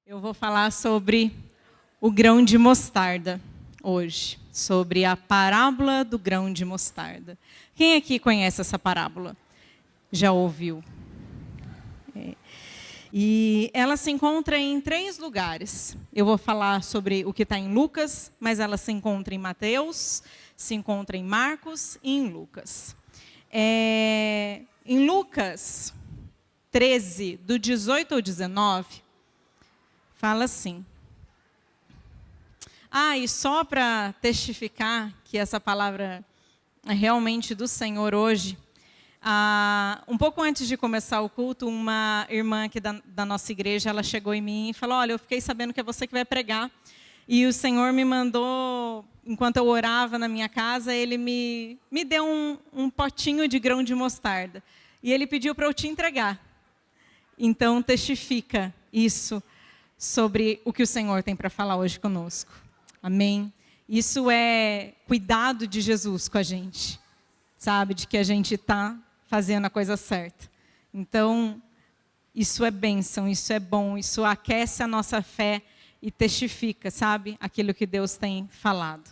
Eu vou falar sobre o grão de mostarda hoje, sobre a parábola do grão de mostarda. Quem aqui conhece essa parábola? Já ouviu? E ela se encontra em 3 lugares. Eu vou falar sobre o que está em Lucas, mas ela se encontra em Mateus, se encontra em Marcos e em Lucas. Em Lucas 13, do 18 ao 19, fala assim. E só para testificar que essa palavra é realmente do Senhor hoje, um pouco antes de começar o culto, uma irmã aqui da nossa igreja, ela chegou em mim e falou, olha, eu fiquei sabendo que é você que vai pregar, e o Senhor me mandou, enquanto eu orava na minha casa, Ele me deu um potinho de grão de mostarda, e Ele pediu para eu te entregar. Então, testifica isso sobre o que o Senhor tem para falar hoje conosco. Amém? Isso é cuidado de Jesus com a gente, sabe? De que a gente está fazendo a coisa certa. Então, isso é bênção, isso é bom, isso aquece a nossa fé e testifica, sabe? Aquilo que Deus tem falado.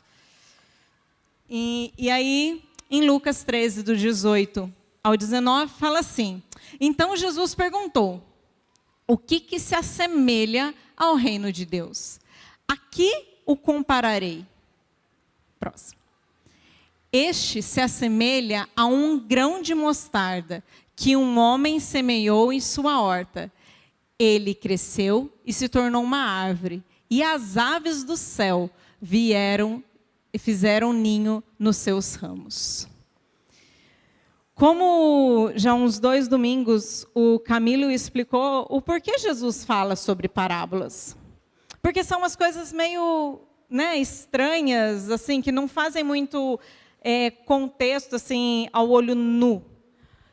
E aí, em Lucas 13, do 18 ao 19, fala assim, então Jesus perguntou, o que se assemelha ao reino de Deus? Aqui o compararei. Próximo. Este se assemelha a um grão de mostarda que um homem semeou em sua horta. Ele cresceu e se tornou uma árvore, e as aves do céu vieram e fizeram ninho nos seus ramos. Como já uns 2 domingos o Camilo explicou o porquê Jesus fala sobre parábolas. Porque são umas coisas meio estranhas, assim, que não fazem muito contexto assim, ao olho nu.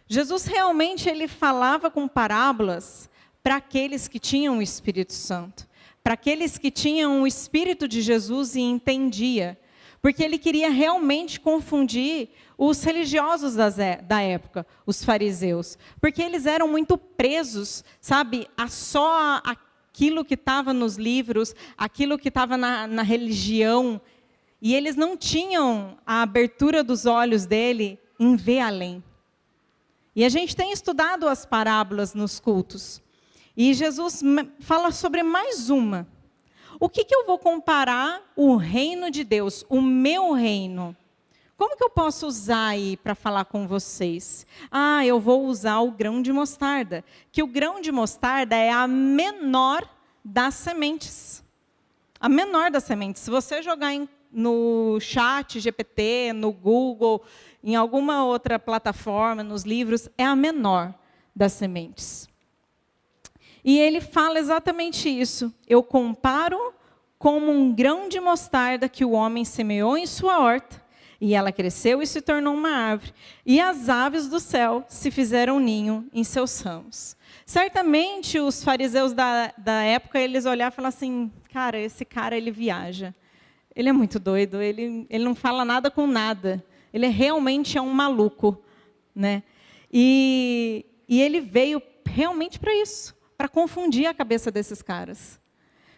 Jesus realmente ele falava com parábolas para aqueles que tinham o Espírito Santo, para aqueles que tinham o Espírito de Jesus e entendia. Porque ele queria realmente confundir os religiosos da época, os fariseus. Porque eles eram muito presos, sabe, a só aquilo que estava nos livros, aquilo que estava na religião. E eles não tinham a abertura dos olhos dele em ver além. E a gente tem estudado as parábolas nos cultos. E Jesus fala sobre mais uma. O que eu vou comparar o reino de Deus, o meu reino? Como que eu posso usar aí para falar com vocês? Eu vou usar o grão de mostarda. Que o grão de mostarda é a menor das sementes. A menor das sementes. Se você jogar no chat GPT, no Google, em alguma outra plataforma, nos livros, é a menor das sementes. E ele fala exatamente isso. Eu comparo como um grão de mostarda que o homem semeou em sua horta, e ela cresceu e se tornou uma árvore. E as aves do céu se fizeram ninho em seus ramos. Certamente os fariseus da época, eles olhavam e falavam assim, cara, esse cara ele viaja. Ele é muito doido, ele não fala nada com nada. Ele realmente é um maluco. Né? E ele veio realmente para isso. Para confundir a cabeça desses caras.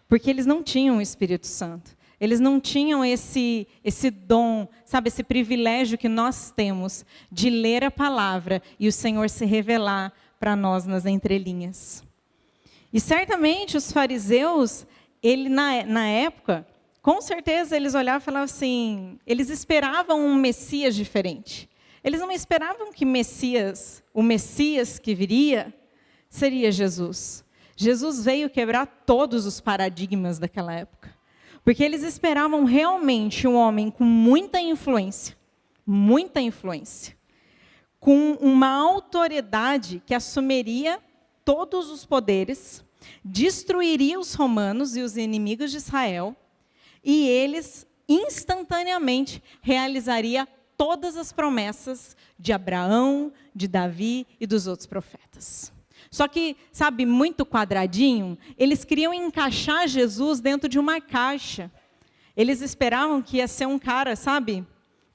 Porque eles não tinham o Espírito Santo. Eles não tinham esse dom, sabe, esse privilégio que nós temos de ler a palavra e o Senhor se revelar para nós nas entrelinhas. E certamente os fariseus, na época, com certeza eles olhavam e falavam assim, eles esperavam um Messias diferente. Eles não esperavam que o Messias que viria, seria Jesus. Jesus veio quebrar todos os paradigmas daquela época. Porque eles esperavam realmente um homem com muita influência, com uma autoridade que assumiria todos os poderes, destruiria os romanos e os inimigos de Israel, e eles instantaneamente realizaria todas as promessas de Abraão, de Davi e dos outros profetas. Só que, sabe, muito quadradinho, eles queriam encaixar Jesus dentro de uma caixa. Eles esperavam que ia ser um cara, sabe,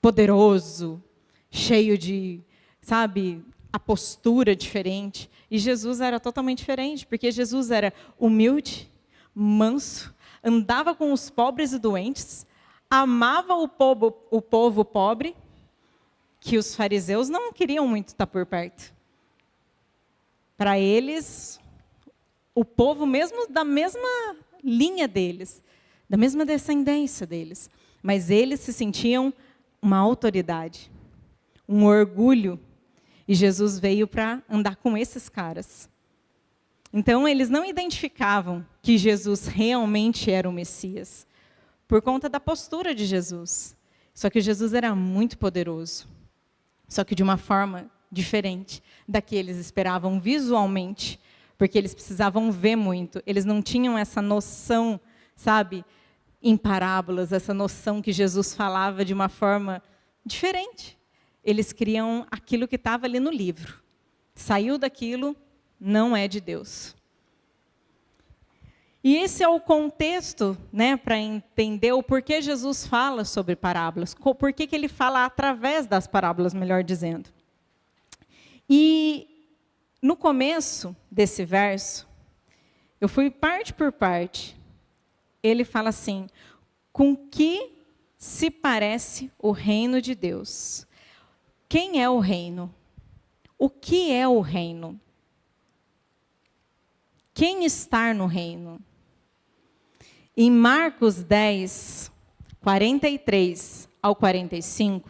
poderoso, cheio de, sabe, a postura diferente. E Jesus era totalmente diferente, porque Jesus era humilde, manso, andava com os pobres e doentes, amava o povo pobre, que os fariseus não queriam muito estar por perto. Para eles, o povo mesmo da mesma linha deles, da mesma descendência deles, mas eles se sentiam uma autoridade, um orgulho, e Jesus veio para andar com esses caras. Então, eles não identificavam que Jesus realmente era o Messias, por conta da postura de Jesus. Só que Jesus era muito poderoso, só que de uma forma diferente da que eles esperavam visualmente, porque eles precisavam ver muito, eles não tinham essa noção, sabe, em parábolas, essa noção que Jesus falava de uma forma diferente. Eles criam aquilo que estava ali no livro. Saiu daquilo, não é de Deus. E esse é o contexto, né, para entender o porquê Jesus fala sobre parábolas, por que ele fala através das parábolas, melhor dizendo. E no começo desse verso, eu fui parte por parte. Ele fala assim: com que se parece o reino de Deus? Quem é o reino? O que é o reino? Quem está no reino? Em Marcos 10, 43 ao 45,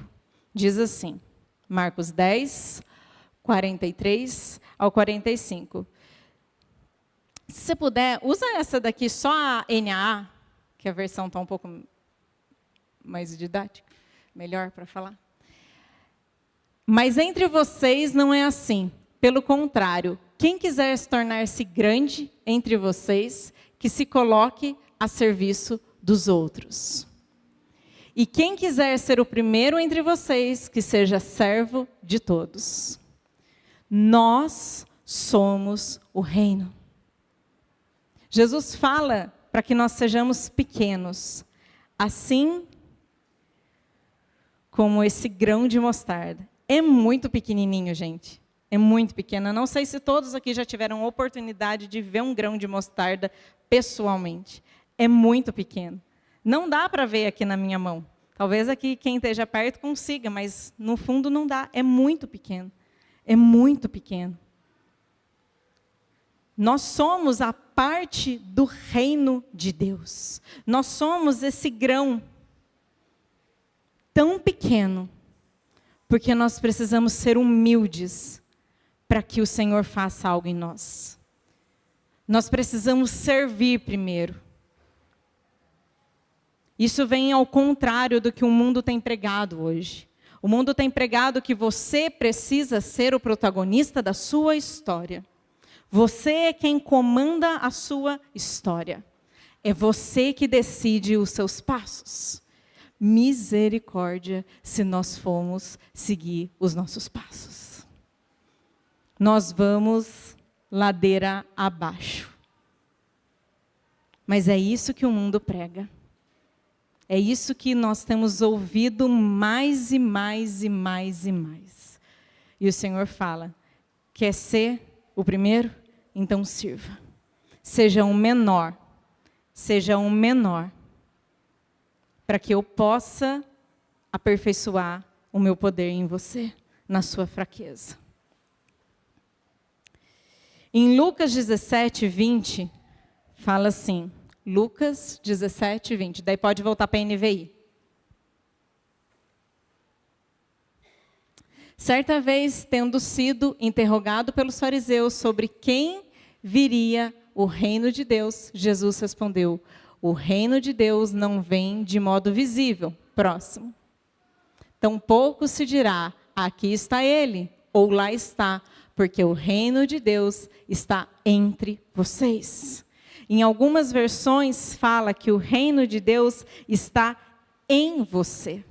diz assim, Marcos 10, 43 ao 45. Se você puder, usa essa daqui, só a NAA, que a versão está um pouco mais didática, melhor para falar. Mas entre vocês não é assim. Pelo contrário, quem quiser se tornar-se grande entre vocês, que se coloque a serviço dos outros. E quem quiser ser o primeiro entre vocês, que seja servo de todos. Nós somos o reino. Jesus fala para que nós sejamos pequenos, assim como esse grão de mostarda. É muito pequenininho, gente. É muito pequeno. Eu não sei se todos aqui já tiveram oportunidade de ver um grão de mostarda pessoalmente. É muito pequeno. Não dá para ver aqui na minha mão. Talvez aqui quem esteja perto consiga, mas no fundo não dá. É muito pequeno. É muito pequeno. Nós somos a parte do reino de Deus. Nós somos esse grão tão pequeno, porque nós precisamos ser humildes para que o Senhor faça algo em nós. Nós precisamos servir primeiro. Isso vem ao contrário do que o mundo tem pregado hoje. O mundo tem pregado que você precisa ser o protagonista da sua história. Você é quem comanda a sua história. É você que decide os seus passos. Misericórdia se nós formos seguir os nossos passos. Nós vamos ladeira abaixo. Mas é isso que o mundo prega. É isso que nós temos ouvido mais e mais e mais e mais. E o Senhor fala, quer ser o primeiro? Então sirva. Seja um menor. Seja um menor. Para que eu possa aperfeiçoar o meu poder em você, na sua fraqueza. Em Lucas 17, 20, fala assim, Lucas 17, 20, daí pode voltar para a NVI. Certa vez, tendo sido interrogado pelos fariseus sobre quem viria o reino de Deus, Jesus respondeu, o reino de Deus não vem de modo visível, próximo. Tampouco se dirá, aqui está ele, ou lá está, porque o reino de Deus está entre vocês. Em algumas versões fala que o reino de Deus está em você.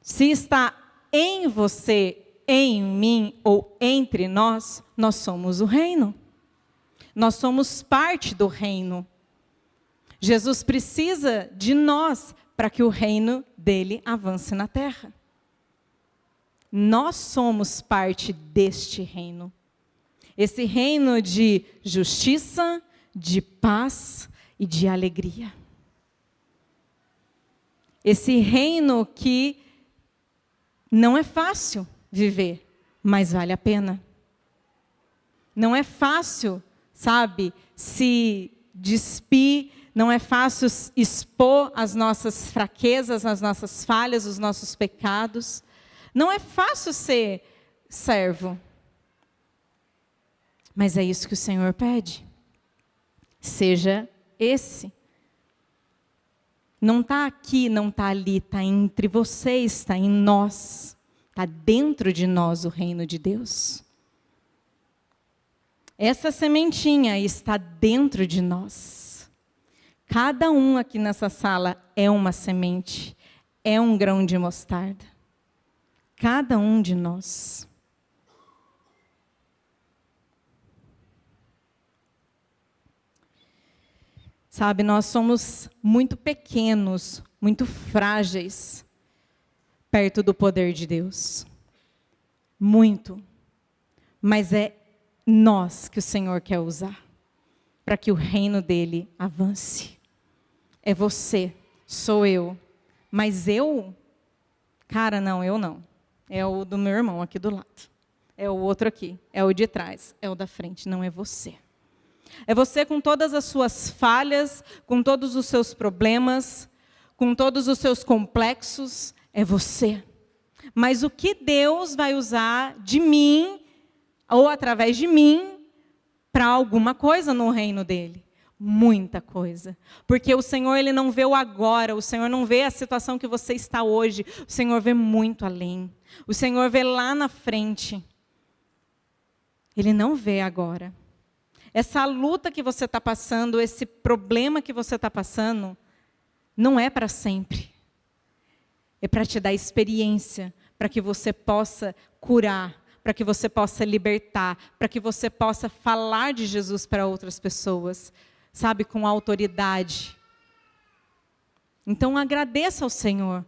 Se está em você, em mim ou entre nós, nós somos o reino. Nós somos parte do reino. Jesus precisa de nós para que o reino dele avance na terra. Nós somos parte deste reino. Esse reino de justiça, de paz e de alegria. Esse reino que não é fácil viver, mas vale a pena. Não é fácil, sabe, se despir, não é fácil expor as nossas fraquezas, as nossas falhas, os nossos pecados. Não é fácil ser servo. Mas é isso que o Senhor pede. Seja esse. Não está aqui, não está ali, está entre vocês, está em nós. Está dentro de nós o reino de Deus. Essa sementinha está dentro de nós. Cada um aqui nessa sala é uma semente, é um grão de mostarda. Cada um de nós. Sabe, nós somos muito pequenos, muito frágeis, perto do poder de Deus. Muito. Mas é nós que o Senhor quer usar, para que o reino dele avance. É você, sou eu. Mas eu, cara, não, eu não. É o do meu irmão aqui do lado. É o outro aqui, é o de trás, é o da frente, não é você. É você com todas as suas falhas, com todos os seus problemas, com todos os seus complexos, é você. Mas o que Deus vai usar de mim, ou através de mim, para alguma coisa no reino dele? Muita coisa. Porque o Senhor, ele não vê o agora, o Senhor não vê a situação que você está hoje, o Senhor vê muito além. O Senhor vê lá na frente. Ele não vê agora. Essa luta que você está passando, esse problema que você está passando, não é para sempre. É para te dar experiência, para que você possa curar, para que você possa libertar, para que você possa falar de Jesus para outras pessoas, sabe, com autoridade. Então agradeça ao Senhor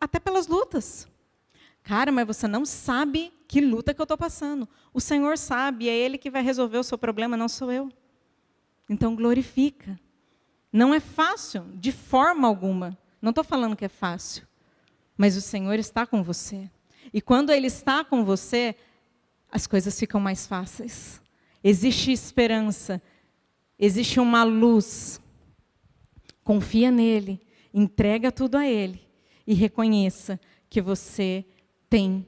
até pelas lutas. Cara, mas você não sabe que luta que eu estou passando. O Senhor sabe, é Ele que vai resolver o seu problema, não sou eu. Então glorifica. Não é fácil, de forma alguma. Não estou falando que é fácil. Mas o Senhor está com você. E quando Ele está com você, as coisas ficam mais fáceis. Existe esperança. Existe uma luz. Confia nele. Entrega tudo a Ele. E reconheça que você tem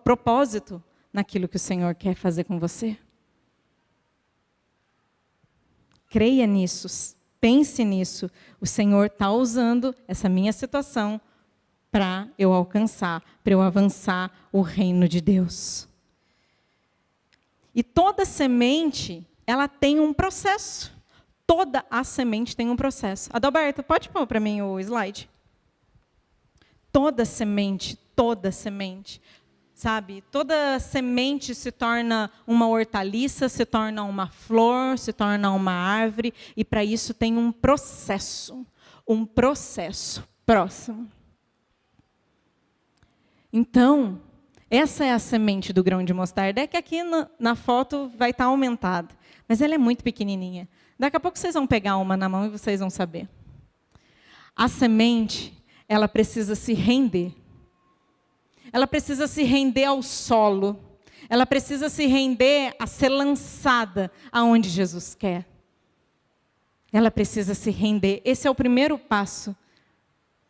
propósito naquilo que o Senhor quer fazer com você. Creia nisso, pense nisso. O Senhor está usando essa minha situação para eu alcançar, para eu avançar o reino de Deus. E toda semente, ela tem um processo. Toda a semente tem um processo. Adalberto, pode pôr para mim o slide? Toda semente, sabe? Toda semente se torna uma hortaliça, se torna uma flor, se torna uma árvore, e para isso tem um processo próximo. Então, essa é a semente do grão de mostarda, é que aqui na foto vai estar aumentada, mas ela é muito pequenininha. Daqui a pouco vocês vão pegar uma na mão e vocês vão saber. A semente, ela precisa se render. Ela precisa se render ao solo. Ela precisa se render a ser lançada aonde Jesus quer. Ela precisa se render. Esse é o primeiro passo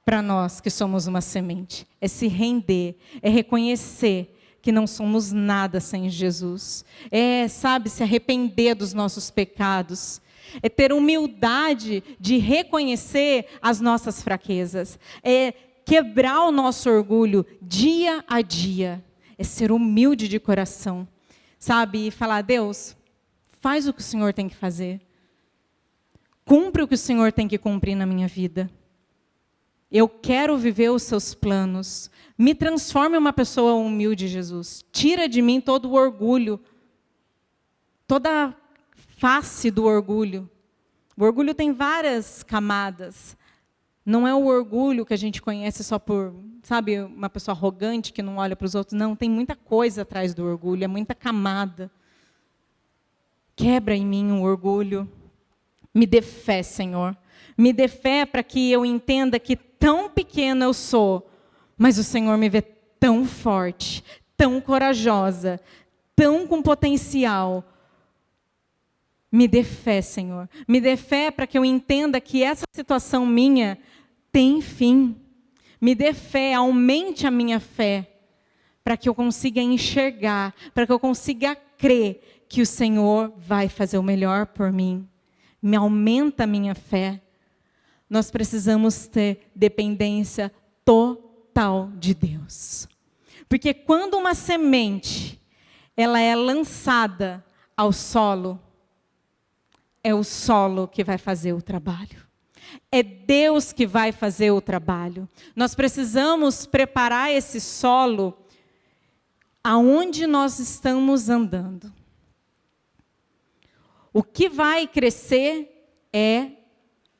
para nós que somos uma semente. É se render, é reconhecer que não somos nada sem Jesus. É, sabe, se arrepender dos nossos pecados. É ter humildade de reconhecer as nossas fraquezas. É quebrar o nosso orgulho dia a dia. É ser humilde de coração. Sabe? E falar, Deus, faz o que o Senhor tem que fazer. Cumpre o que o Senhor tem que cumprir na minha vida. Eu quero viver os seus planos. Me transforme em uma pessoa humilde, Jesus. Tira de mim todo o orgulho. Toda a face do orgulho. O orgulho tem várias camadas. Não é o orgulho que a gente conhece só por, sabe, uma pessoa arrogante que não olha para os outros. Não, tem muita coisa atrás do orgulho, é muita camada. Quebra em mim o orgulho. Me dê fé, Senhor. Me dê fé para que eu entenda que tão pequena eu sou, mas o Senhor me vê tão forte, tão corajosa, tão com potencial. Me dê fé, Senhor. Me dê fé para que eu entenda que essa situação minha tem fim. Me dê fé, aumente a minha fé, para que eu consiga enxergar, para que eu consiga crer que o Senhor vai fazer o melhor por mim. Me aumenta a minha fé. Nós precisamos ter dependência total de Deus. Porque quando uma semente, ela é lançada ao solo, é o solo que vai fazer o trabalho. É Deus que vai fazer o trabalho. Nós precisamos preparar esse solo aonde nós estamos andando. O que vai crescer é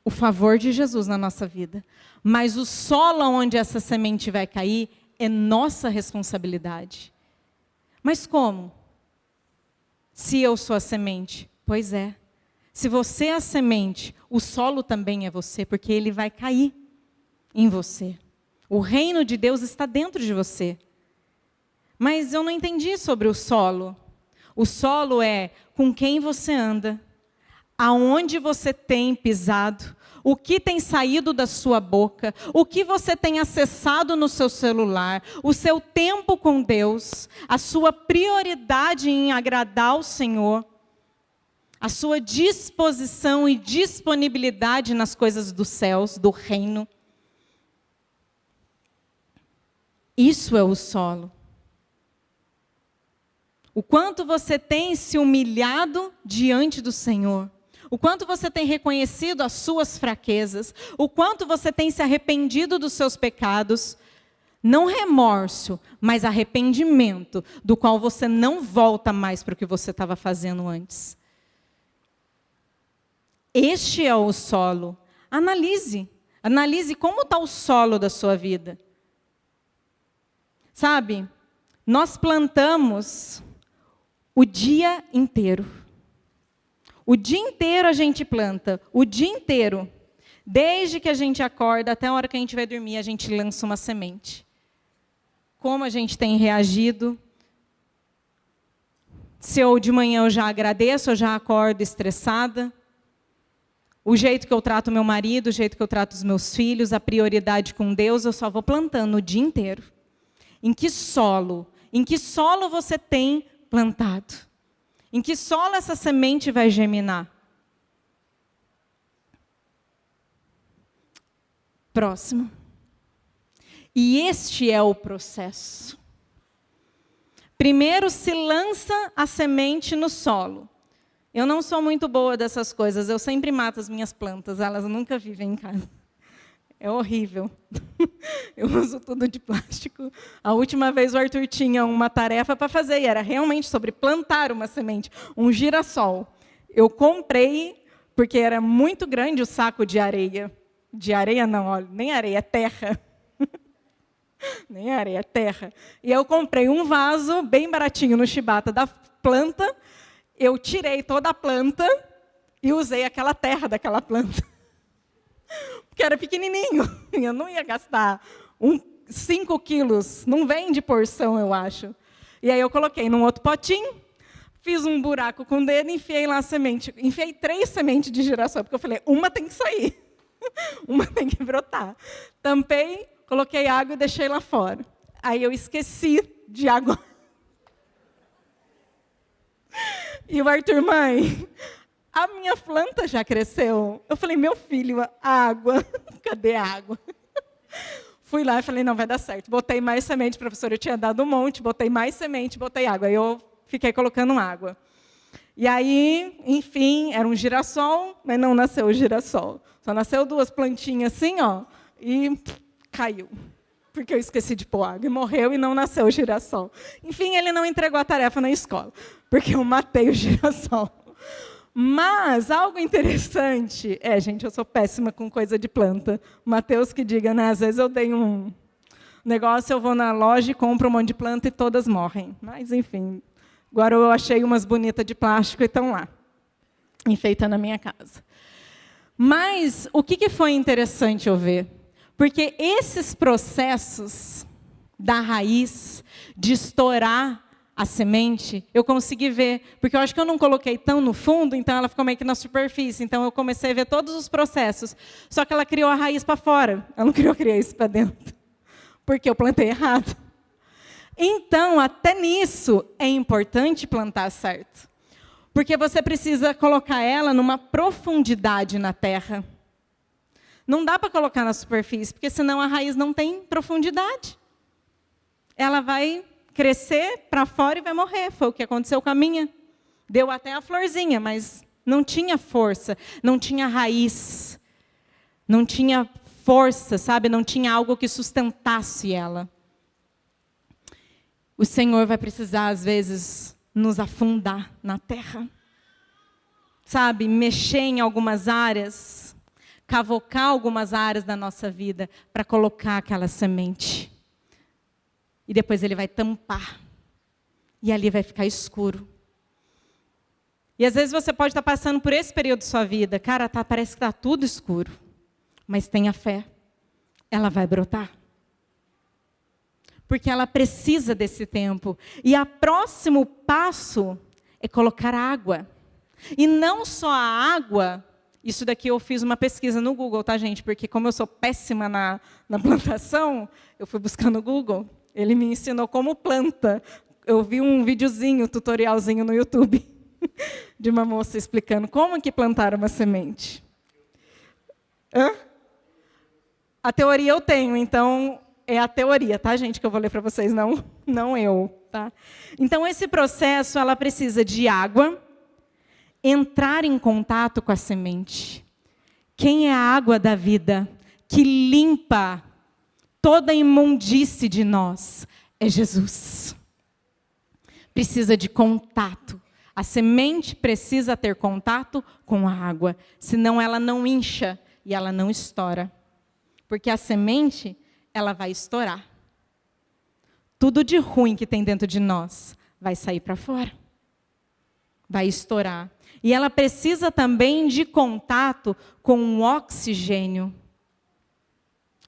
o favor de Jesus na nossa vida. Mas o solo onde essa semente vai cair é nossa responsabilidade. Mas como? Se eu sou a semente? Pois é. Se você é a semente, o solo também é você, porque ele vai cair em você. O reino de Deus está dentro de você. Mas eu não entendi sobre o solo. O solo é com quem você anda, aonde você tem pisado, o que tem saído da sua boca, o que você tem acessado no seu celular, o seu tempo com Deus, a sua prioridade em agradar o Senhor, a sua disposição e disponibilidade nas coisas dos céus, do reino. Isso é o solo. O quanto você tem se humilhado diante do Senhor. O quanto você tem reconhecido as suas fraquezas. O quanto você tem se arrependido dos seus pecados. Não remorso, mas arrependimento, do qual você não volta mais para o que você estava fazendo antes. Este é o solo. Analise. Analise como está o solo da sua vida. Sabe, nós plantamos o dia inteiro. O dia inteiro a gente planta. O dia inteiro. Desde que a gente acorda até a hora que a gente vai dormir, a gente lança uma semente. Como a gente tem reagido? Se eu de manhã eu já agradeço, eu já acordo estressada. O jeito que eu trato meu marido, o jeito que eu trato os meus filhos, a prioridade com Deus, eu só vou plantando o dia inteiro. Em que solo você tem plantado? Em que solo essa semente vai germinar? Próximo. E este é o processo. Primeiro se lança a semente no solo. Eu não sou muito boa dessas coisas, eu sempre mato as minhas plantas, elas nunca vivem em casa. É horrível. Eu uso tudo de plástico. A última vez o Arthur tinha uma tarefa para fazer, e era realmente sobre plantar uma semente, um girassol. Eu comprei, porque era muito grande o saco de areia. De areia não, olha, nem areia, é terra. Nem areia, é terra. E eu comprei um vaso bem baratinho no Chibata da planta. Eu tirei toda a planta e usei aquela terra daquela planta. Porque era pequenininho. Eu não ia gastar 5 quilos. Não vende porção, eu acho. E aí eu coloquei num outro potinho, fiz um buraco com o dedo e enfiei lá a semente. Enfiei 3 sementes de girassol, porque eu falei, uma tem que sair. Uma tem que brotar. Tampei, coloquei água e deixei lá fora. Aí eu esqueci de água. E o Arthur, mãe, a minha planta já cresceu. Eu falei, meu filho, a água. Cadê a água? Fui lá e falei, não, vai dar certo. Botei mais semente, professor, eu tinha dado um monte, botei mais semente, botei água. Aí eu fiquei colocando água. E aí, enfim, era um girassol, mas não nasceu o girassol. Só nasceu 2 plantinhas assim, ó, e caiu. Porque eu esqueci de pôr água. E morreu e não nasceu o girassol. Enfim, ele não entregou a tarefa na escola, porque eu matei o girassol. Mas algo interessante... gente, eu sou péssima com coisa de planta. Mateus que diga, né? Às vezes eu dei um negócio, eu vou na loja e compro um monte de planta e todas morrem. Mas, enfim, agora eu achei umas bonitas de plástico e estão lá. enfeitando a minha casa. Mas o que foi interessante eu ver? Porque esses processos da raiz, de estourar a semente, eu consegui ver, porque eu acho que eu não coloquei tão no fundo, então ela ficou meio que na superfície, então eu comecei a ver todos os processos, só que ela criou a raiz para fora, ela não criou a raiz para dentro, porque eu plantei errado. Então, até nisso, é importante plantar certo, porque você precisa colocar ela numa profundidade na terra. Não dá para colocar na superfície, porque senão a raiz não tem profundidade. Ela vai crescer para fora e vai morrer. Foi o que aconteceu com a minha. Deu até a florzinha, mas não tinha força, não tinha raiz, não tinha força, sabe? Não tinha algo que sustentasse ela. O Senhor vai precisar, às vezes, nos afundar na terra. Sabe? Mexer em algumas áreas, cavocar algumas áreas da nossa vida para colocar aquela semente. E depois ele vai tampar. E ali vai ficar escuro. E às vezes você pode estar passando por esse período de sua vida. Cara, parece que está tudo escuro. Mas tenha fé. Ela vai brotar. Porque ela precisa desse tempo. E o próximo passo é colocar água. E não só a água. Isso daqui eu fiz uma pesquisa no Google, tá, gente? Porque como eu sou péssima na plantação, eu fui buscar no Google. Ele me ensinou como planta. Eu vi um videozinho, tutorialzinho no YouTube, de uma moça explicando como que plantar uma semente. Hã? A teoria eu tenho, então é a teoria, tá, gente, que eu vou ler para vocês, não eu. Tá? Então, esse processo, ela precisa de água, entrar em contato com a semente. Quem é a água da vida que limpa toda a imundície de nós? É Jesus. Precisa de contato. A semente precisa ter contato com a água, senão ela não incha e ela não estoura. Porque a semente, ela vai estourar. Tudo de ruim que tem dentro de nós vai sair para fora. Vai estourar. E ela precisa também de contato com o oxigênio,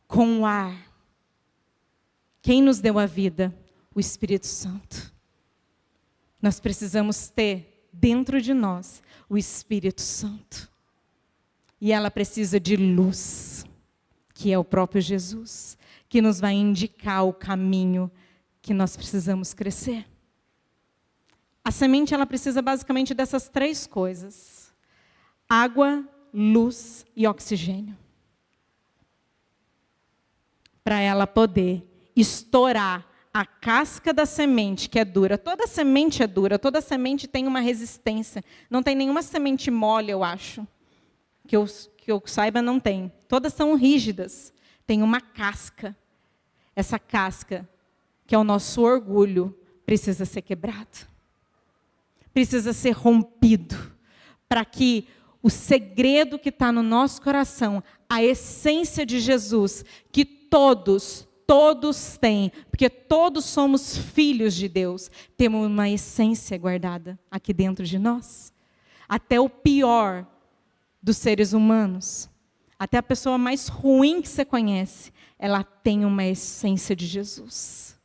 com o ar. Quem nos deu a vida? O Espírito Santo. Nós precisamos ter dentro de nós o Espírito Santo. E ela precisa de luz, que é o próprio Jesus, que nos vai indicar o caminho que nós precisamos crescer. A semente, ela precisa basicamente dessas três coisas: água, luz e oxigênio. Para ela poder estourar a casca da semente, que é dura. Toda semente é dura, toda semente tem uma resistência. Não tem nenhuma semente mole, eu acho. Que eu saiba, não tem. Todas são rígidas. Tem uma casca. Essa casca, que é o nosso orgulho, precisa ser quebrado. Precisa ser rompido. Para que o segredo que está no nosso coração, a essência de Jesus, que todos têm, porque todos somos filhos de Deus, temos uma essência guardada aqui dentro de nós. Até o pior dos seres humanos, até a pessoa mais ruim que você conhece, ela tem uma essência de Jesus.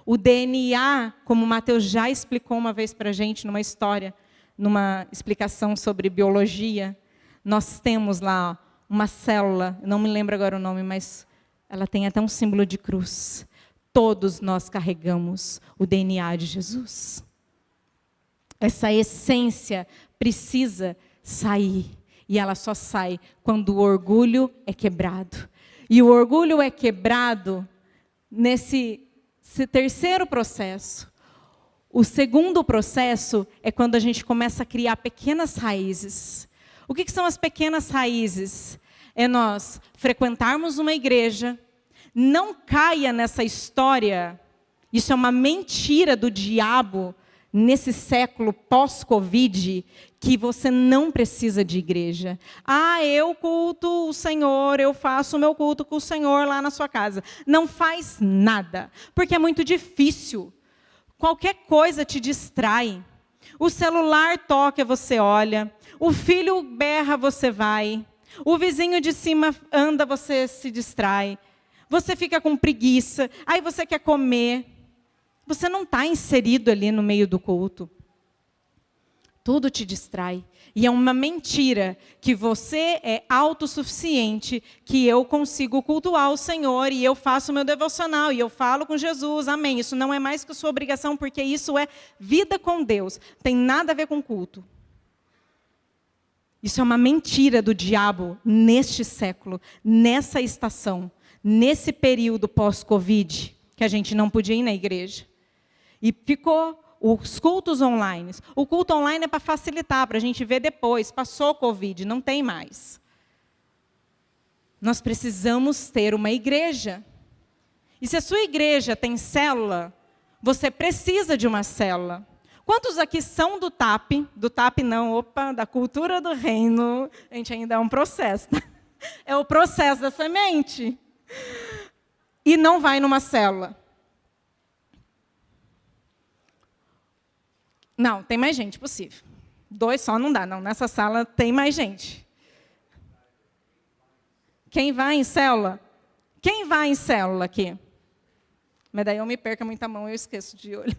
O DNA, como o Mateus já explicou uma vez para a gente, numa história, numa explicação sobre biologia, nós temos lá uma célula, não me lembro agora o nome, mas ela tem até um símbolo de cruz. Todos nós carregamos o DNA de Jesus. Essa essência precisa sair. E ela só sai quando o orgulho é quebrado. E o orgulho é quebrado nesse terceiro processo. O segundo processo é quando a gente começa a criar pequenas raízes. O que são as pequenas raízes? É nós frequentarmos uma igreja. Não caia nessa história. Isso é uma mentira do diabo nesse século pós-Covid, que você não precisa de igreja. Eu culto o Senhor, eu faço o meu culto com o Senhor lá na sua casa. Não faz nada, porque é muito difícil. Qualquer coisa te distrai. O celular toca, você olha. O filho berra, você vai. O vizinho de cima anda, você se distrai. Você fica com preguiça. Aí você quer comer. Você não está inserido ali no meio do culto. Tudo te distrai. E é uma mentira que você é autossuficiente, que eu consigo cultuar o Senhor e eu faço o meu devocional e eu falo com Jesus, amém. Isso não é mais que a sua obrigação, porque isso é vida com Deus. Tem nada a ver com culto. Isso é uma mentira do diabo neste século, nessa estação, nesse período pós-Covid, que a gente não podia ir na igreja. E ficou os cultos online. O culto online é para facilitar, para a gente ver depois. Passou o Covid, não tem mais. Nós precisamos ter uma igreja. E se a sua igreja tem célula, você precisa de uma célula. Quantos aqui são do TAP? Do TAP não, opa, da cultura do reino. A gente ainda é um processo. Tá? É o processo da semente. E não vai numa célula. Não, tem mais gente possível. 2 só não dá, não. Nessa sala tem mais gente. Quem vai em célula? Quem vai em célula aqui? Mas daí eu me perco muita mão, eu esqueço de olho.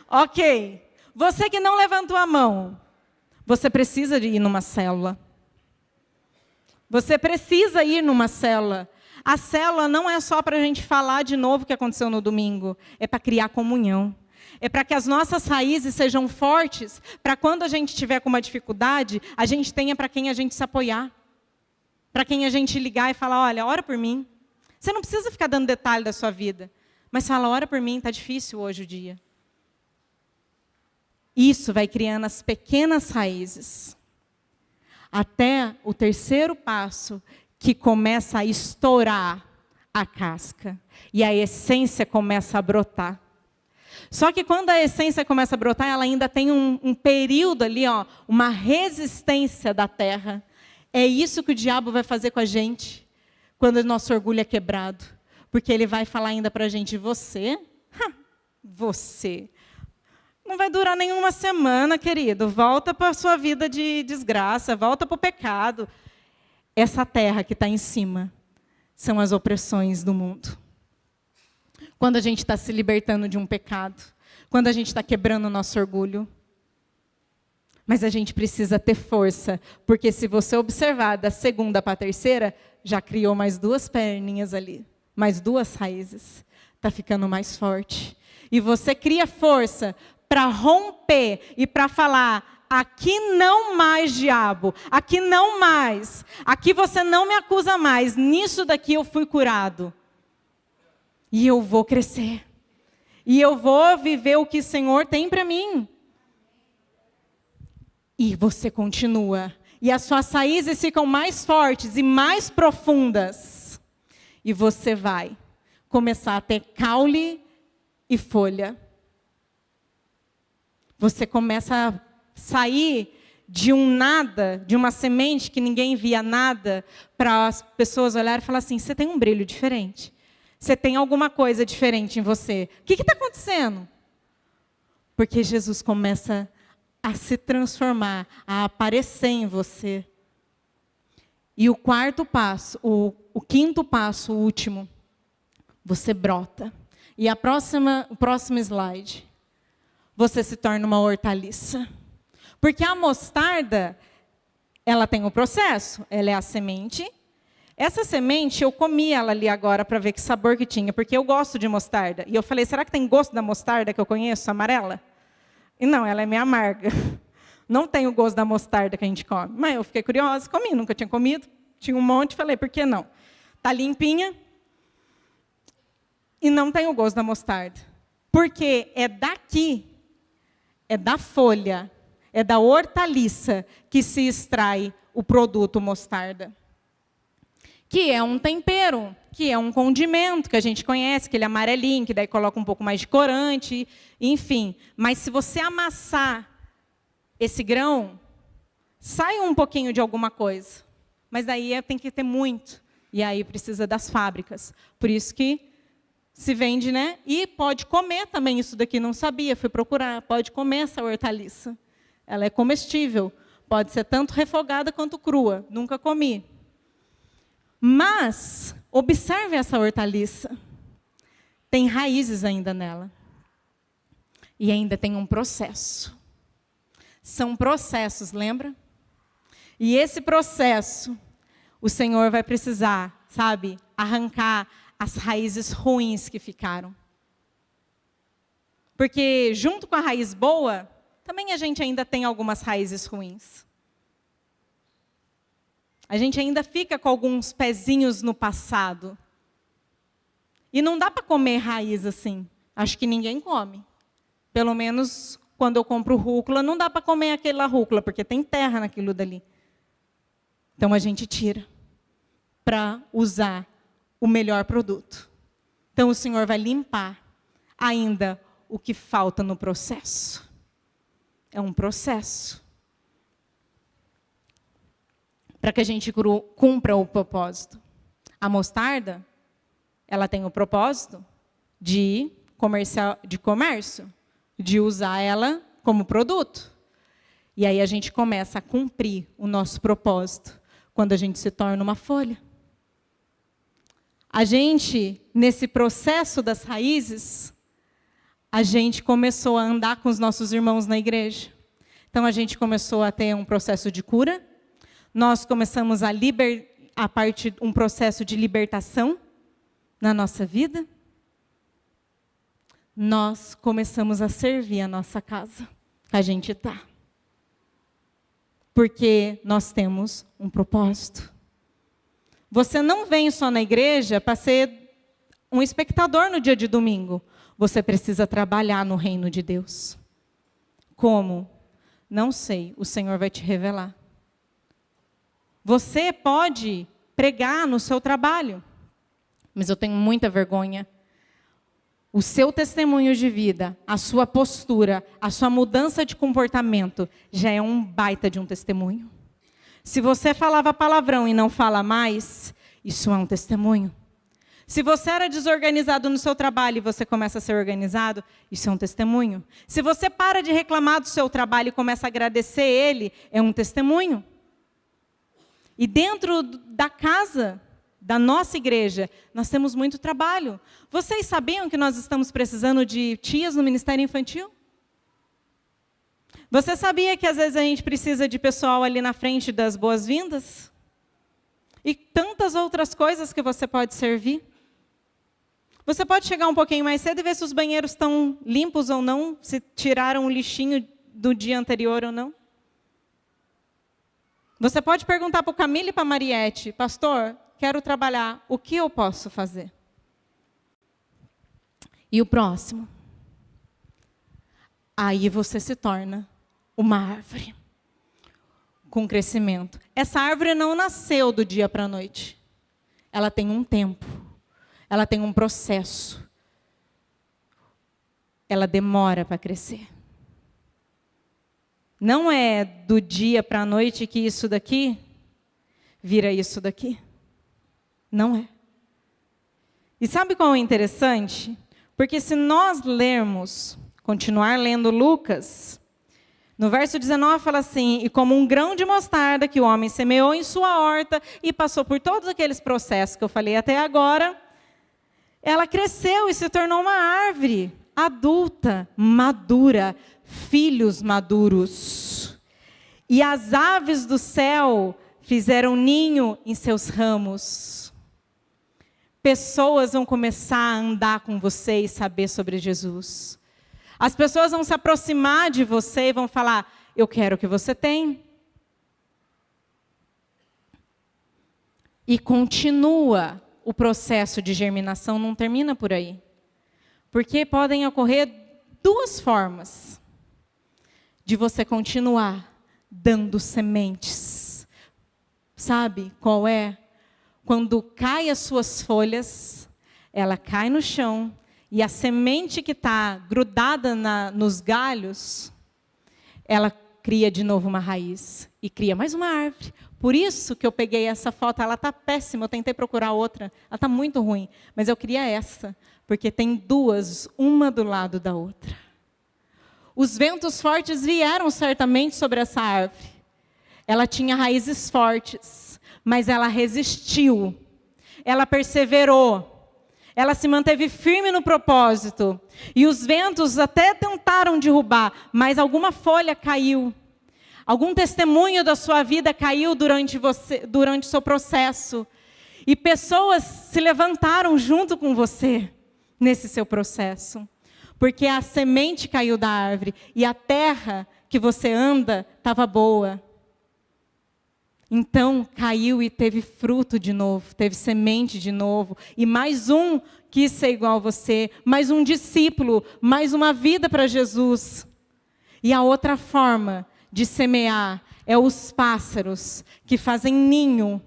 Ok. Você que não levantou a mão, você precisa de ir numa célula. Você precisa ir numa célula. A célula não é só para a gente falar de novo o que aconteceu no domingo. É para criar comunhão. É para que as nossas raízes sejam fortes, para quando a gente tiver com uma dificuldade, a gente tenha para quem a gente se apoiar. Para quem a gente ligar e falar, olha, ora por mim. Você não precisa ficar dando detalhe da sua vida, mas fala, ora por mim, está difícil hoje o dia. Isso vai criando as pequenas raízes. Até o terceiro passo, que começa a estourar a casca. E a essência começa a brotar. Só que quando a essência começa a brotar, ela ainda tem um período ali, ó, uma resistência da terra. É isso que o diabo vai fazer com a gente, quando o nosso orgulho é quebrado. Porque ele vai falar ainda para a gente, você? Você. Não vai durar nenhuma semana, querido. Volta para a sua vida de desgraça, volta para o pecado. Essa terra que está em cima são as opressões do mundo. Quando a gente está se libertando de um pecado, quando a gente está quebrando o nosso orgulho. Mas a gente precisa ter força, porque se você observar da segunda para a terceira, já criou mais 2 perninhas ali, mais 2 raízes. Está ficando mais forte. E você cria força para romper e para falar, aqui não mais, diabo, aqui não mais, aqui você não me acusa mais, nisso daqui eu fui curado. E eu vou crescer. E eu vou viver o que o Senhor tem para mim. E você continua. E as suas raízes ficam mais fortes e mais profundas. E você vai começar a ter caule e folha. Você começa a sair de um nada, de uma semente que ninguém via nada, para as pessoas olharem e falar assim, você tem um brilho diferente. Você tem alguma coisa diferente em você. O que está acontecendo? Porque Jesus começa a se transformar, a aparecer em você. E o quarto passo, o quinto passo, o último, você brota. E o próximo slide, você se torna uma hortaliça. Porque a mostarda, ela tem um processo, ela é a semente. Essa semente, eu comi ela ali agora para ver que sabor que tinha, porque eu gosto de mostarda. E eu falei, será que tem gosto da mostarda que eu conheço, amarela? E não, ela é meio amarga. Não tem o gosto da mostarda que a gente come. Mas eu fiquei curiosa, comi, nunca tinha comido. Tinha um monte, falei, por que não? Está limpinha e não tem o gosto da mostarda. Porque é daqui, é da folha, é da hortaliça que se extrai o produto mostarda. Que é um tempero, que é um condimento que a gente conhece, aquele amarelinho, que daí coloca um pouco mais de corante, enfim. Mas se você amassar esse grão, sai um pouquinho de alguma coisa. Mas daí tem que ter muito. E aí precisa das fábricas. Por isso que se vende, né? E pode comer também isso daqui, não sabia, fui procurar. Pode comer essa hortaliça. Ela é comestível. Pode ser tanto refogada quanto crua. Nunca comi. Mas, observe essa hortaliça. Tem raízes ainda nela. E ainda tem um processo. São processos, lembra? E esse processo, o Senhor vai precisar, sabe, arrancar as raízes ruins que ficaram. Porque junto com a raiz boa, também a gente ainda tem algumas raízes ruins. A gente ainda fica com alguns pezinhos no passado. E não dá para comer raiz assim. Acho que ninguém come. Pelo menos quando eu compro rúcula, não dá para comer aquela rúcula, porque tem terra naquilo dali. Então a gente tira para usar o melhor produto. Então o Senhor vai limpar ainda o que falta no processo. É um processo. Para que a gente cumpra o propósito. A mostarda, ela tem o propósito de comércio, de usar ela como produto. E aí a gente começa a cumprir o nosso propósito quando a gente se torna uma folha. A gente, nesse processo das raízes, a gente começou a andar com os nossos irmãos na igreja. Então, a gente começou a ter um processo de cura. Nós começamos um processo de libertação na nossa vida. Nós começamos a servir a nossa casa. A gente está. Porque nós temos um propósito. Você não vem só na igreja para ser um espectador no dia de domingo. Você precisa trabalhar no reino de Deus. Como? Não sei, o Senhor vai te revelar. Você pode pregar no seu trabalho, mas eu tenho muita vergonha. O seu testemunho de vida, a sua postura, a sua mudança de comportamento, já é um baita de um testemunho. Se você falava palavrão e não fala mais, isso é um testemunho. Se você era desorganizado no seu trabalho e você começa a ser organizado, isso é um testemunho. Se você para de reclamar do seu trabalho e começa a agradecer ele, é um testemunho. E dentro da casa, da nossa igreja, nós temos muito trabalho. Vocês sabiam que nós estamos precisando de tias no Ministério Infantil? Você sabia que às vezes a gente precisa de pessoal ali na frente das boas-vindas? E tantas outras coisas que você pode servir. Você pode chegar um pouquinho mais cedo e ver se os banheiros estão limpos ou não, se tiraram o lixinho do dia anterior ou não. Você pode perguntar para o Camilo e para a Mariette, pastor, quero trabalhar, o que eu posso fazer? E o próximo? Aí você se torna uma árvore com crescimento. Essa árvore não nasceu do dia para a noite. Ela tem um tempo. Ela tem um processo. Ela demora para crescer. Não é do dia para a noite que isso daqui vira isso daqui. Não é. E sabe qual é interessante? Porque se nós continuar lendo Lucas, no verso 19 fala assim, e como um grão de mostarda que o homem semeou em sua horta e passou por todos aqueles processos que eu falei até agora, ela cresceu e se tornou uma árvore adulta, madura, filhos maduros. E as aves do céu fizeram ninho em seus ramos. Pessoas vão começar a andar com você e saber sobre Jesus. As pessoas vão se aproximar de você e vão falar, eu quero o que você tem. E continua o processo de germinação, não termina por aí. Porque podem ocorrer duas formas de você continuar dando sementes. Sabe qual é? Quando cai as suas folhas, ela cai no chão, e a semente que está grudada nos galhos, ela cria de novo uma raiz e cria mais uma árvore. Por isso que eu peguei essa foto, ela está péssima, eu tentei procurar outra, ela está muito ruim, mas eu queria essa, porque tem duas, uma do lado da outra. Os ventos fortes vieram certamente sobre essa árvore. Ela tinha raízes fortes, mas ela resistiu. Ela perseverou. Ela se manteve firme no propósito. E os ventos até tentaram derrubar, mas alguma folha caiu. Algum testemunho da sua vida caiu durante o seu processo. E pessoas se levantaram junto com você nesse seu processo. Porque a semente caiu da árvore e a terra que você anda estava boa. Então caiu e teve fruto de novo, teve semente de novo. E mais um quis ser igual a você, mais um discípulo, mais uma vida para Jesus. E a outra forma de semear é os pássaros que fazem ninho.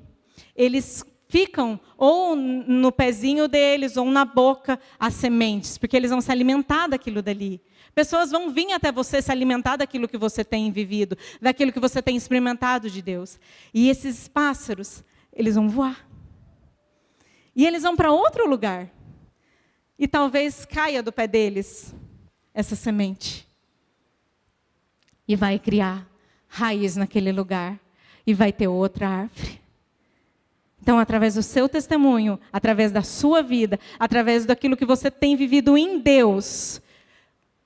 Eles ficam ou no pezinho deles ou na boca as sementes, porque eles vão se alimentar daquilo dali. Pessoas vão vir até você se alimentar daquilo que você tem vivido, daquilo que você tem experimentado de Deus. E esses pássaros, eles vão voar. E eles vão para outro lugar. E talvez caia do pé deles essa semente. E vai criar raiz naquele lugar. E vai ter outra árvore. Então, através do seu testemunho, através da sua vida, através daquilo que você tem vivido em Deus,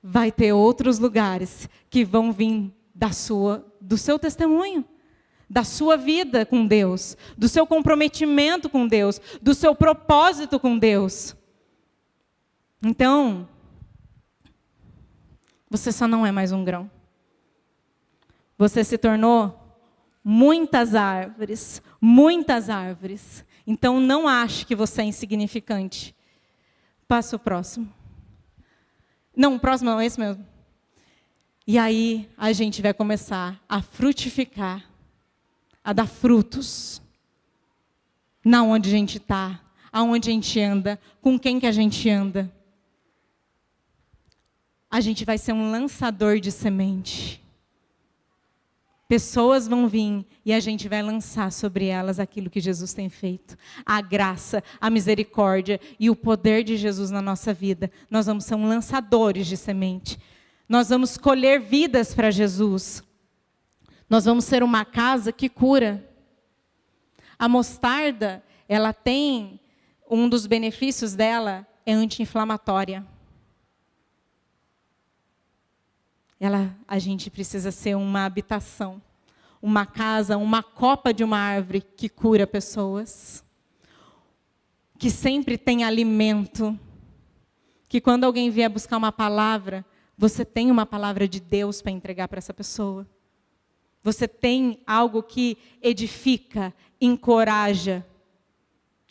vai ter outros lugares que vão vir do seu testemunho, da sua vida com Deus, do seu comprometimento com Deus, do seu propósito com Deus. Então, você só não é mais um grão. Você se tornou muitas árvores, muitas árvores. Então, não ache que você é insignificante. Passa o próximo. Não, o próximo não, esse mesmo. E aí, a gente vai começar a frutificar, a dar frutos. Na onde a gente está, aonde a gente anda, com quem que a gente anda. A gente vai ser um lançador de semente. Pessoas vão vir e a gente vai lançar sobre elas aquilo que Jesus tem feito. A graça, a misericórdia e o poder de Jesus na nossa vida. Nós vamos ser lançadores de semente. Nós vamos colher vidas para Jesus. Nós vamos ser uma casa que cura. A mostarda, ela tem, um dos benefícios dela é anti-inflamatória. A gente precisa ser uma habitação, uma casa, uma copa de uma árvore que cura pessoas, que sempre tem alimento, que quando alguém vier buscar uma palavra, você tem uma palavra de Deus para entregar para essa pessoa. Você tem algo que edifica, encoraja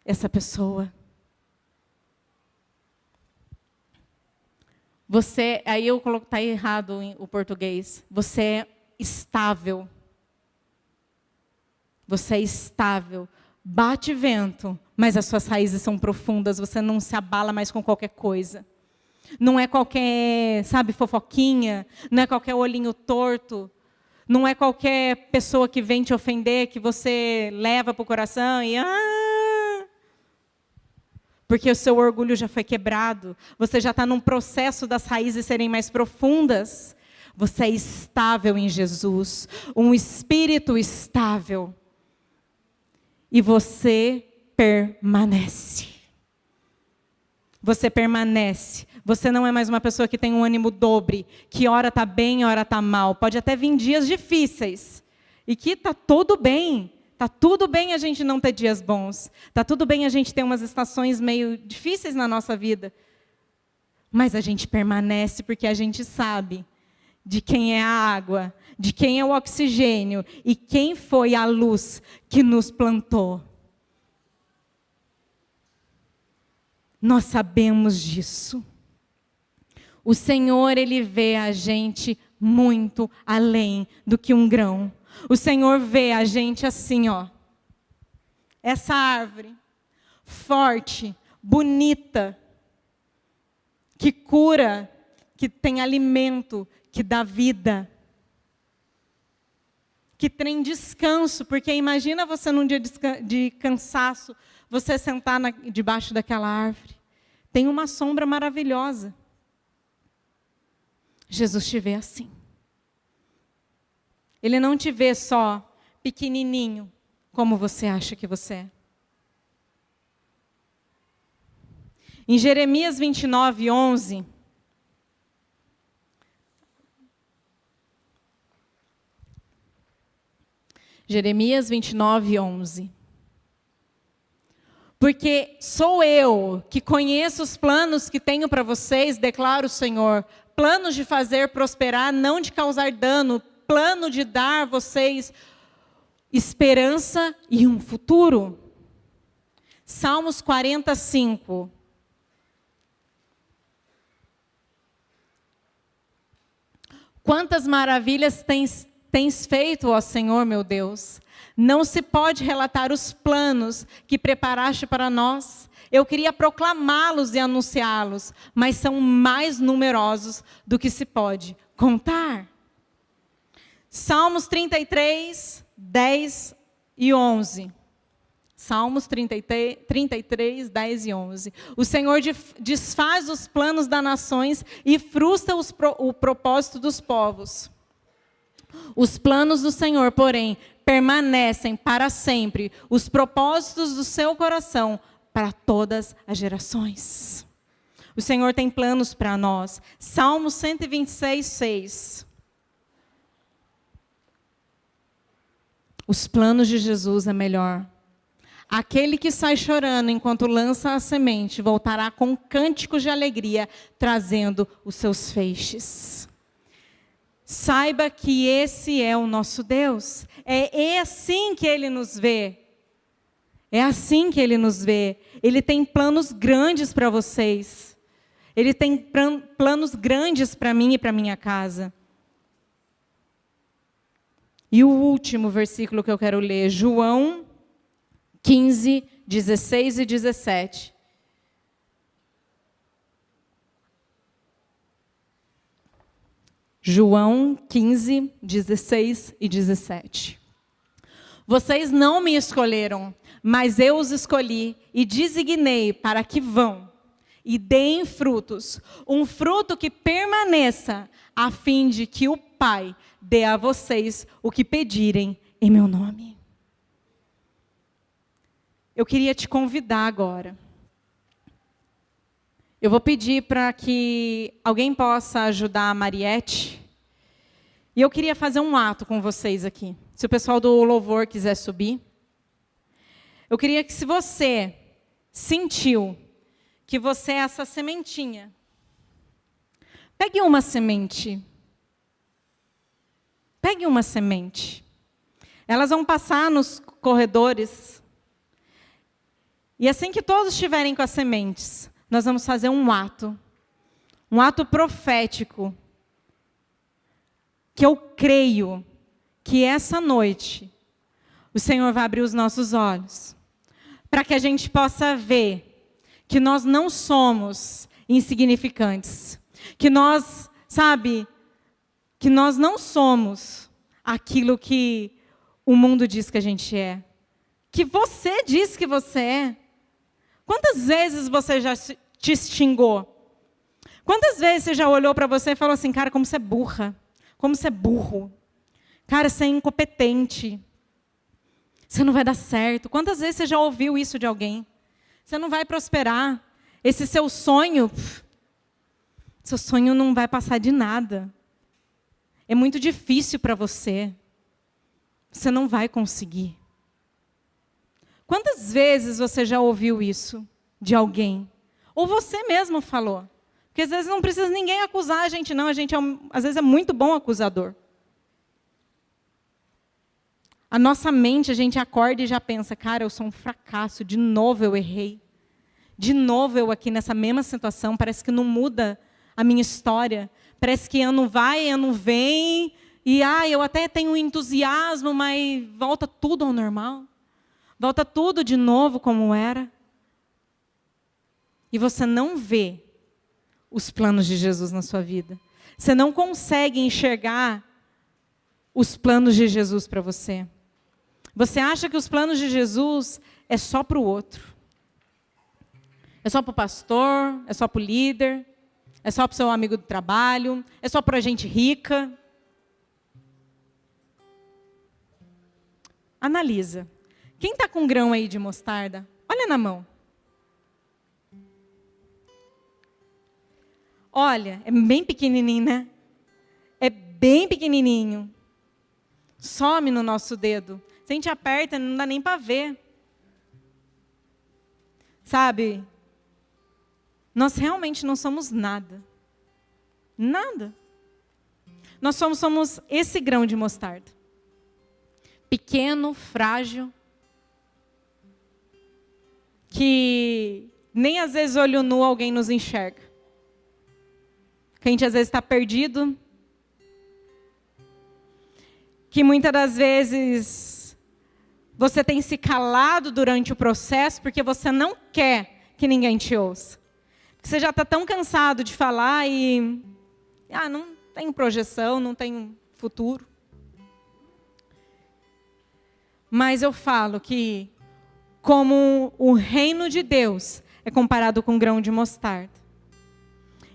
essa pessoa. Aí eu coloco, está errado o português. Você é estável. Você é estável. Bate vento, mas as suas raízes são profundas. Você não se abala mais com qualquer coisa. Não é qualquer, fofoquinha. Não é qualquer olhinho torto. Não é qualquer pessoa que vem te ofender, que você leva para o coração e... Porque o seu orgulho já foi quebrado. Você já está num processo das raízes serem mais profundas. Você é estável em Jesus. Um espírito estável. E você permanece. Você permanece. Você não é mais uma pessoa que tem um ânimo dobre. Que hora está bem, hora está mal. Pode até vir dias difíceis. E que está tudo bem. Está tudo bem a gente não ter dias bons. Está tudo bem a gente ter umas estações meio difíceis na nossa vida. Mas a gente permanece porque a gente sabe de quem é a água, de quem é o oxigênio e quem foi a luz que nos plantou. Nós sabemos disso. O Senhor, Ele vê a gente muito além do que um grão. O Senhor vê a gente assim, essa árvore, forte, bonita, que cura, que tem alimento, que dá vida, que tem descanso, porque imagina você num dia de cansaço, você sentar debaixo daquela árvore, tem uma sombra maravilhosa. Jesus te vê assim. Ele não te vê só pequenininho, como você acha que você é. Em Jeremias 29, 11... Jeremias 29, 11. Porque sou eu que conheço os planos que tenho para vocês, declara o Senhor. Planos de fazer prosperar, não de causar dano. Plano de dar a vocês esperança e um futuro. Salmos 45. Quantas maravilhas tens feito, ó Senhor, meu Deus. Não se pode relatar os planos que preparaste para nós. Eu queria proclamá-los e anunciá-los, mas são mais numerosos do que se pode contar. Salmos 33, 10 e 11. Salmos 33, 10 e 11. O Senhor desfaz os planos das nações e frustra o propósito dos povos. Os planos do Senhor, porém, permanecem para sempre, os propósitos do seu coração para todas as gerações. O Senhor tem planos para nós. Salmo 126, 6. Os planos de Jesus é melhor. Aquele que sai chorando enquanto lança a semente, voltará com cânticos de alegria, trazendo os seus feixes. Saiba que esse é o nosso Deus. É assim que Ele nos vê. É assim que Ele nos vê. Ele tem planos grandes para vocês. Ele tem planos grandes para mim e para minha casa. E o último versículo que eu quero ler, João 15, 16 e 17. João 15, 16 e 17. Vocês não me escolheram, mas eu os escolhi e designei para que vão e deem frutos, um fruto que permaneça, a fim de que o Pai dê a vocês o que pedirem em meu nome. Eu queria te convidar agora. Eu vou pedir para que alguém possa ajudar a Mariette. E eu queria fazer um ato com vocês aqui. Se o pessoal do louvor quiser subir. Eu queria que, se você sentiu que você é essa sementinha, pegue uma semente. Pegue uma semente. Elas vão passar nos corredores. E assim que todos estiverem com as sementes, nós vamos fazer um ato profético, que eu creio que essa noite o Senhor vai abrir os nossos olhos, para que a gente possa ver que nós não somos insignificantes, que nós, que nós não somos aquilo que o mundo diz que a gente é, que você diz que você é. Quantas vezes você já te xingou? Quantas vezes você já olhou para você e falou assim, cara, como você é burra, como você é burro, cara, você é incompetente, você não vai dar certo. Quantas vezes você já ouviu isso de alguém? Você não vai prosperar, esse seu sonho não vai passar de nada, é muito difícil para você, você não vai conseguir. Quantas vezes você já ouviu isso de alguém? Ou você mesmo falou? Porque às vezes não precisa ninguém acusar a gente, não. A gente, às vezes, é muito bom acusador. A nossa mente, a gente acorda e já pensa, cara, eu sou um fracasso, de novo eu errei. De novo eu aqui nessa mesma situação, parece que não muda a minha história. Parece que ano vai, ano vem, e eu até tenho um entusiasmo, mas volta tudo ao normal. Volta tudo de novo como era. E você não vê os planos de Jesus na sua vida. Você não consegue enxergar os planos de Jesus para você. Você acha que os planos de Jesus é só para o outro. É só para o pastor? É só para o líder? É só para o seu amigo do trabalho? É só para a gente rica? Analisa. Quem está com grão aí de mostarda? Olha na mão. Olha, é bem pequenininho, né? É bem pequenininho. Some no nosso dedo. Se a gente aperta, não dá nem para ver. Sabe? Nós realmente não somos nada. Nada. Nós somos esse grão de mostarda. Pequeno, frágil. Que nem às vezes olho nu alguém nos enxerga. Que a gente às vezes está perdido. Que muitas das vezes você tem se calado durante o processo porque você não quer que ninguém te ouça. Porque você já está tão cansado de falar e não tenho projeção, não tenho futuro. Mas eu falo que como o reino de Deus é comparado com um grão de mostarda.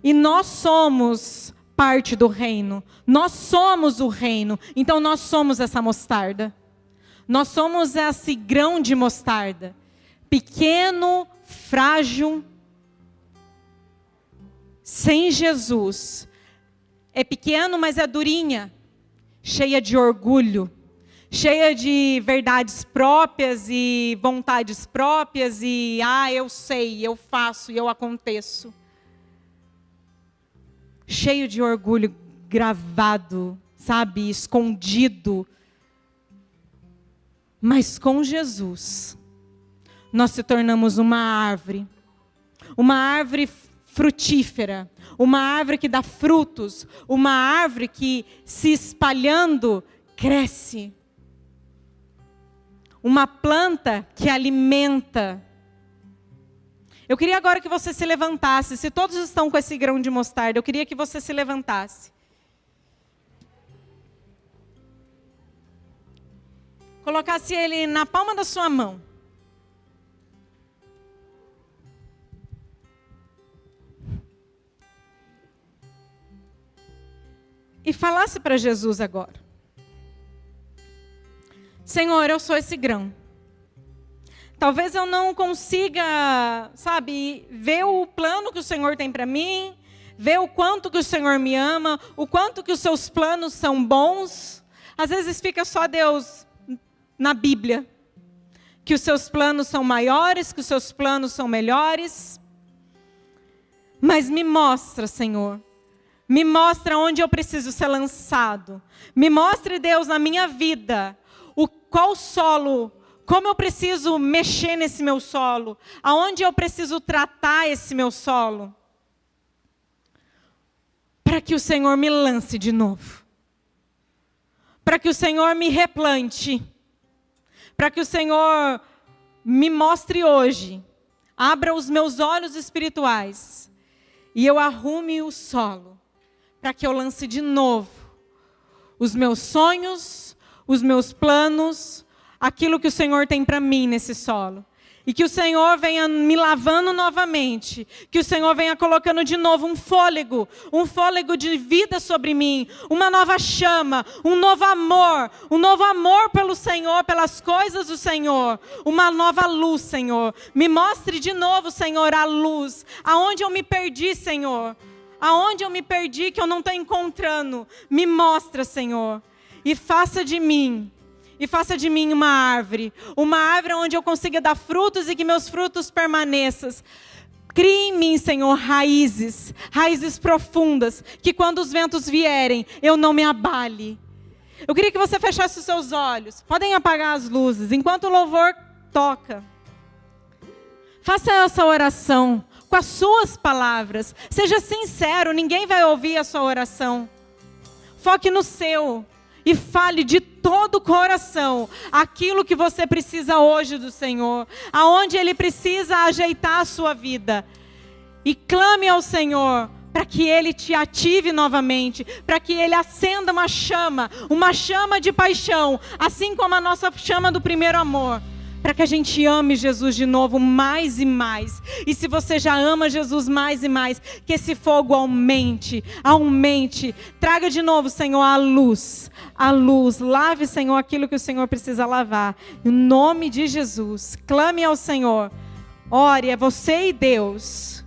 E nós somos parte do reino. Nós somos o reino. Então nós somos essa mostarda. Nós somos esse grão de mostarda. Pequeno, frágil, sem Jesus. É pequeno, mas é durinha. Cheia de orgulho. Cheia de verdades próprias e vontades próprias e, eu sei, eu faço e eu aconteço. Cheio de orgulho gravado, sabe, escondido. Mas com Jesus, nós se tornamos uma árvore frutífera, uma árvore que dá frutos, uma árvore que se espalhando cresce. Uma planta que alimenta. Eu queria agora que você se levantasse. Se todos estão com esse grão de mostarda, eu queria que você se levantasse. Colocasse ele na palma da sua mão. E falasse para Jesus agora. Senhor, eu sou esse grão. Talvez eu não consiga, ver o plano que o Senhor tem para mim, ver o quanto que o Senhor me ama, o quanto que os seus planos são bons. Às vezes fica só Deus na Bíblia, que os seus planos são maiores, que os seus planos são melhores. Mas me mostra, Senhor. Me mostra onde eu preciso ser lançado. Me mostre, Deus, na minha vida, qual solo, como eu preciso mexer nesse meu solo, aonde eu preciso tratar esse meu solo, para que o Senhor me lance de novo, para que o Senhor me replante, para que o Senhor me mostre hoje, abra os meus olhos espirituais e eu arrume o solo, para que eu lance de novo os meus sonhos, os meus planos, aquilo que o Senhor tem para mim nesse solo. E que o Senhor venha me lavando novamente. Que o Senhor venha colocando de novo um fôlego de vida sobre mim. Uma nova chama, um novo amor pelo Senhor, pelas coisas do Senhor. Uma nova luz, Senhor. Me mostre de novo, Senhor, a luz. Aonde eu me perdi, Senhor. Aonde eu me perdi que eu não estou encontrando. Me mostra, Senhor. E faça de mim uma árvore onde eu consiga dar frutos e que meus frutos permaneçam. Crie em mim, Senhor, raízes profundas, que quando os ventos vierem, eu não me abale. Eu queria que você fechasse os seus olhos, podem apagar as luzes, enquanto o louvor toca. Faça essa oração com as suas palavras, seja sincero, ninguém vai ouvir a sua oração. Foque no seu. E fale de todo o coração aquilo que você precisa hoje do Senhor. Aonde Ele precisa ajeitar a sua vida. E clame ao Senhor para que Ele te ative novamente. Para que Ele acenda uma chama de paixão. Assim como a nossa chama do primeiro amor. para que a gente ame Jesus de novo mais e mais. E se você já ama Jesus mais e mais, que esse fogo aumente, aumente. Traga de novo, Senhor, a luz. Lave, Senhor, aquilo que o Senhor precisa lavar. Em nome de Jesus, clame ao Senhor. Ore, é você e Deus.